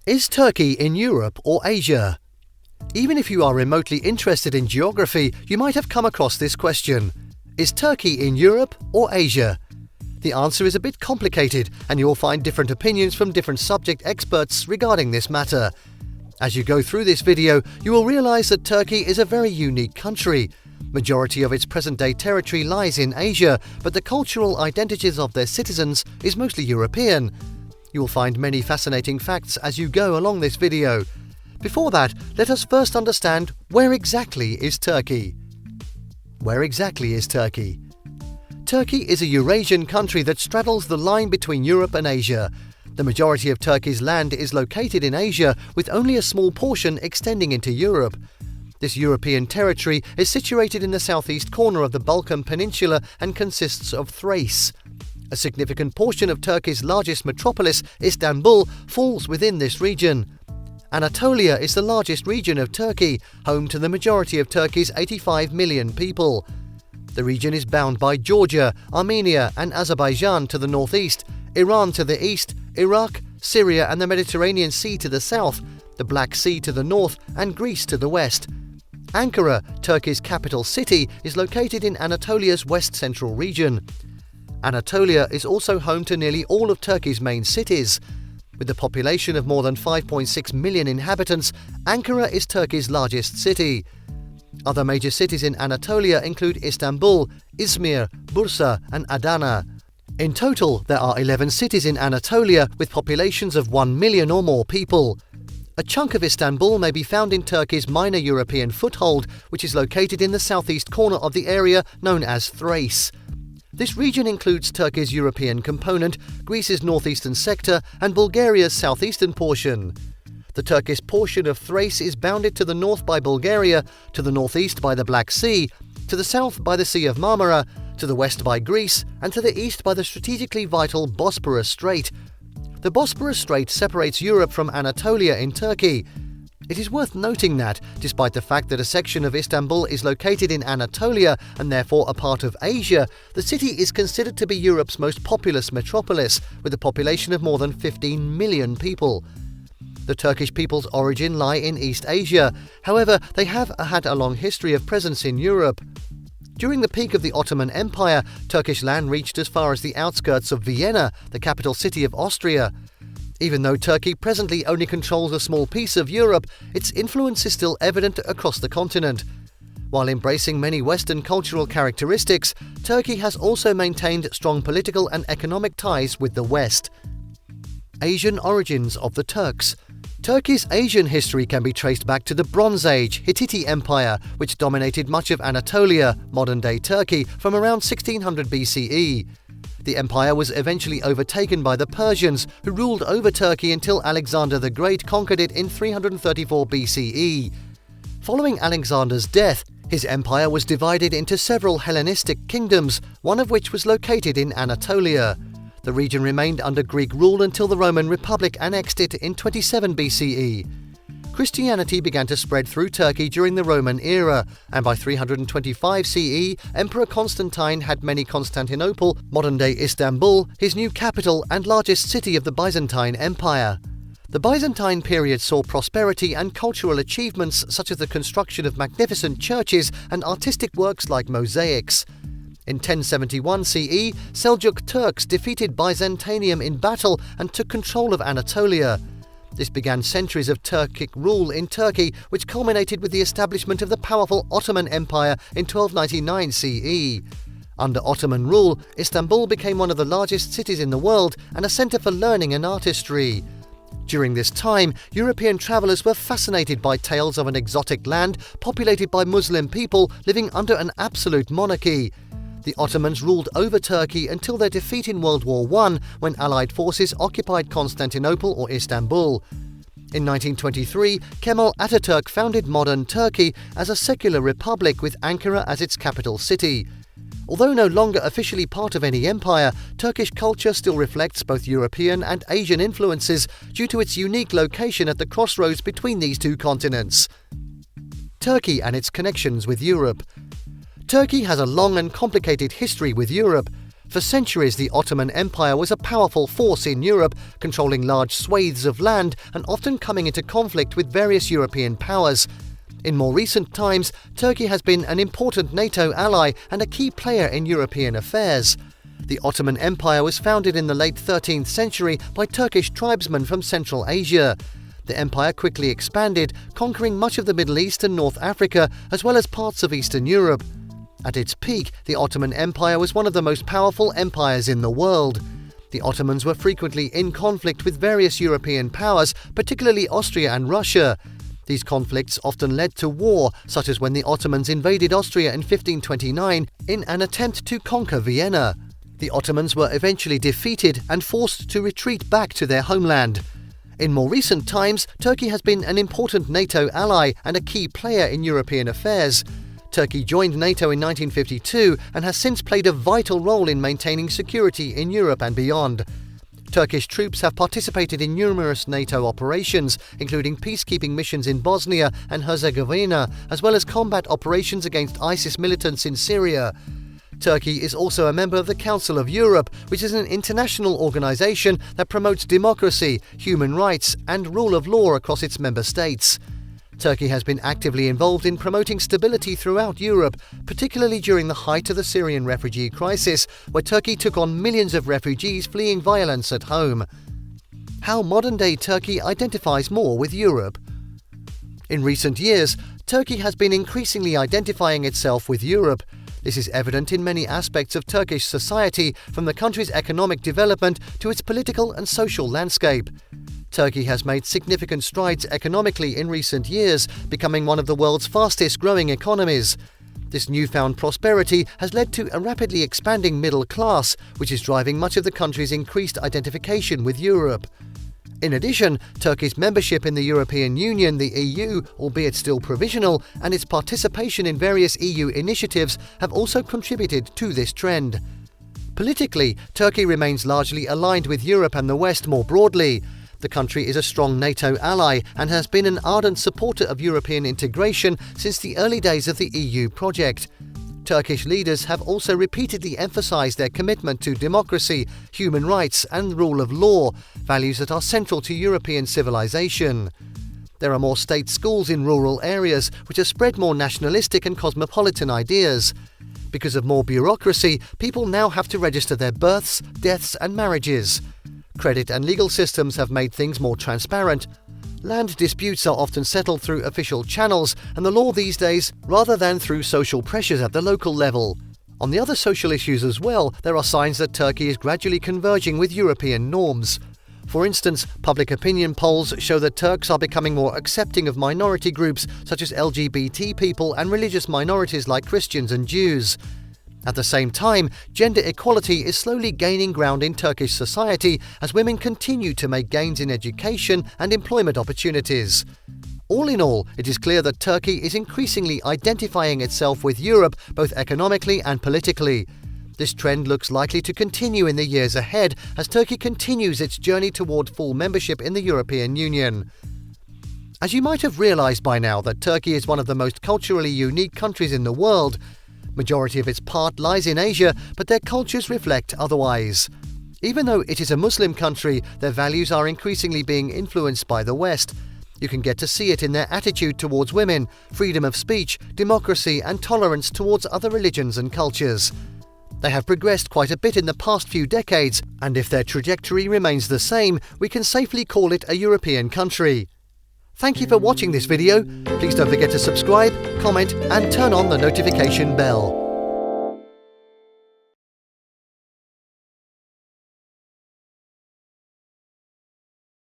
Is Turkey in Europe or Asia? Even if you are remotely interested in geography, you might have come across this question. Is Turkey in Europe or Asia? The answer is a bit complicated, and you'll find different opinions from different subject experts regarding this matter. As you go through this video, you will realize that Turkey is a very unique country. Majority of its present-day territory lies in Asia, but the cultural identities of their citizens is mostly European. You will find many fascinating facts as you go along this video. Before that, let us first understand where exactly is Turkey. Where exactly is Turkey? Turkey is a Eurasian country that straddles the line between Europe and Asia. The majority of Turkey's land is located in Asia, with only a small portion extending into Europe. This European territory is situated in the southeast corner of the Balkan Peninsula and consists of Thrace. A significant portion of Turkey's largest metropolis, Istanbul, falls within this region. Anatolia is the largest region of Turkey, home to the majority of Turkey's 85 million people. The region is bound by Georgia, Armenia and Azerbaijan to the northeast, Iran to the east, Iraq, Syria and the Mediterranean Sea to the south, the Black Sea to the north and Greece to the west. Ankara, Turkey's capital city, is located in Anatolia's west-central region. Anatolia is also home to nearly all of Turkey's main cities. With a population of more than 5.6 million inhabitants, Ankara is Turkey's largest city. Other major cities in Anatolia include Istanbul, Izmir, Bursa and Adana. In total, there are 11 cities in Anatolia with populations of 1 million or more people. A chunk of Istanbul may be found in Turkey's minor European foothold, which is located in the southeast corner of the area known as Thrace. This region includes Turkey's European component, Greece's northeastern sector, and Bulgaria's southeastern portion. The Turkish portion of Thrace is bounded to the north by Bulgaria, to the northeast by the Black Sea, to the south by the Sea of Marmara, to the west by Greece, and to the east by the strategically vital Bosporus Strait. The Bosporus Strait separates Europe from Anatolia in Turkey. It is worth noting that, despite the fact that a section of Istanbul is located in Anatolia and therefore a part of Asia, the city is considered to be Europe's most populous metropolis, with a population of more than 15 million people. The Turkish people's origin lie in East Asia. However, they have had a long history of presence in Europe. During the peak of the Ottoman Empire, Turkish land reached as far as the outskirts of Vienna, the capital city of Austria. Even though Turkey presently only controls a small piece of Europe, its influence is still evident across the continent. While embracing many Western cultural characteristics, Turkey has also maintained strong political and economic ties with the West. Asian origins of the Turks. Turkey's Asian history can be traced back to the Bronze Age Hittite Empire, which dominated much of Anatolia, modern-day Turkey, from around 1600 BCE. The empire was eventually overtaken by the Persians, who ruled over Turkey until Alexander the Great conquered it in 334 BCE. Following Alexander's death, his empire was divided into several Hellenistic kingdoms, one of which was located in Anatolia. The region remained under Greek rule until the Roman Republic annexed it in 27 BCE. Christianity began to spread through Turkey during the Roman era, and by 325 CE, Emperor Constantine had made Constantinople, modern-day Istanbul, his new capital and largest city of the Byzantine Empire. The Byzantine period saw prosperity and cultural achievements such as the construction of magnificent churches and artistic works like mosaics. In 1071 CE, Seljuk Turks defeated Byzantium in battle and took control of Anatolia. This began centuries of Turkic rule in Turkey, which culminated with the establishment of the powerful Ottoman Empire in 1299 CE. Under Ottoman rule, Istanbul became one of the largest cities in the world and a centre for learning and artistry. During this time, European travellers were fascinated by tales of an exotic land populated by Muslim people living under an absolute monarchy. The Ottomans ruled over Turkey until their defeat in World War I, when Allied forces occupied Constantinople or Istanbul. In 1923, Kemal Ataturk founded modern Turkey as a secular republic with Ankara as its capital city. Although no longer officially part of any empire, Turkish culture still reflects both European and Asian influences due to its unique location at the crossroads between these two continents. Turkey and its connections with Europe. Turkey has a long and complicated history with Europe. For centuries, the Ottoman Empire was a powerful force in Europe, controlling large swathes of land and often coming into conflict with various European powers. In more recent times, Turkey has been an important NATO ally and a key player in European affairs. The Ottoman Empire was founded in the late 13th century by Turkish tribesmen from Central Asia. The empire quickly expanded, conquering much of the Middle East and North Africa, as well as parts of Eastern Europe. At its peak, the Ottoman Empire was one of the most powerful empires in the world. The Ottomans were frequently in conflict with various European powers, particularly Austria and Russia. These conflicts often led to war, such as when the Ottomans invaded Austria in 1529 in an attempt to conquer Vienna. The Ottomans were eventually defeated and forced to retreat back to their homeland. In more recent times, Turkey has been an important NATO ally and a key player in European affairs. Turkey joined NATO in 1952 and has since played a vital role in maintaining security in Europe and beyond. Turkish troops have participated in numerous NATO operations, including peacekeeping missions in Bosnia and Herzegovina, as well as combat operations against ISIS militants in Syria. Turkey is also a member of the Council of Europe, which is an international organization that promotes democracy, human rights, and rule of law across its member states. Turkey has been actively involved in promoting stability throughout Europe, particularly during the height of the Syrian refugee crisis, where Turkey took on millions of refugees fleeing violence at home. How modern-day Turkey identifies more with Europe. In recent years, Turkey has been increasingly identifying itself with Europe. This is evident in many aspects of Turkish society, from the country's economic development to its political and social landscape. Turkey has made significant strides economically in recent years, becoming one of the world's fastest-growing economies. This newfound prosperity has led to a rapidly expanding middle class, which is driving much of the country's increased identification with Europe. In addition, Turkey's membership in the European Union, the EU, albeit still provisional, and its participation in various EU initiatives have also contributed to this trend. Politically, Turkey remains largely aligned with Europe and the West more broadly. The country is a strong NATO ally and has been an ardent supporter of European integration since the early days of the EU project. Turkish leaders have also repeatedly emphasized their commitment to democracy, human rights, and rule of law, values that are central to European civilization. There are more state schools in rural areas, which have spread more nationalistic and cosmopolitan ideas. Because of more bureaucracy, people now have to register their births, deaths, and marriages. Credit and legal systems have made things more transparent. Land disputes are often settled through official channels and the law these days, rather than through social pressures at the local level. On the other social issues as well, there are signs that Turkey is gradually converging with European norms. For instance, public opinion polls show that Turks are becoming more accepting of minority groups such as LGBT people and religious minorities like Christians and Jews. At the same time, gender equality is slowly gaining ground in Turkish society as women continue to make gains in education and employment opportunities. All in all, it is clear that Turkey is increasingly identifying itself with Europe both economically and politically. This trend looks likely to continue in the years ahead as Turkey continues its journey toward full membership in the European Union. As you might have realized by now that Turkey is one of the most culturally unique countries in the world. Majority of its part lies in Asia, but their cultures reflect otherwise. Even though it is a Muslim country, their values are increasingly being influenced by the West. You can get to see it in their attitude towards women, freedom of speech, democracy, and tolerance towards other religions and cultures. They have progressed quite a bit in the past few decades, and if their trajectory remains the same, we can safely call it a European country. Thank you for watching this video. Please don't forget to subscribe, comment, and turn on the notification bell.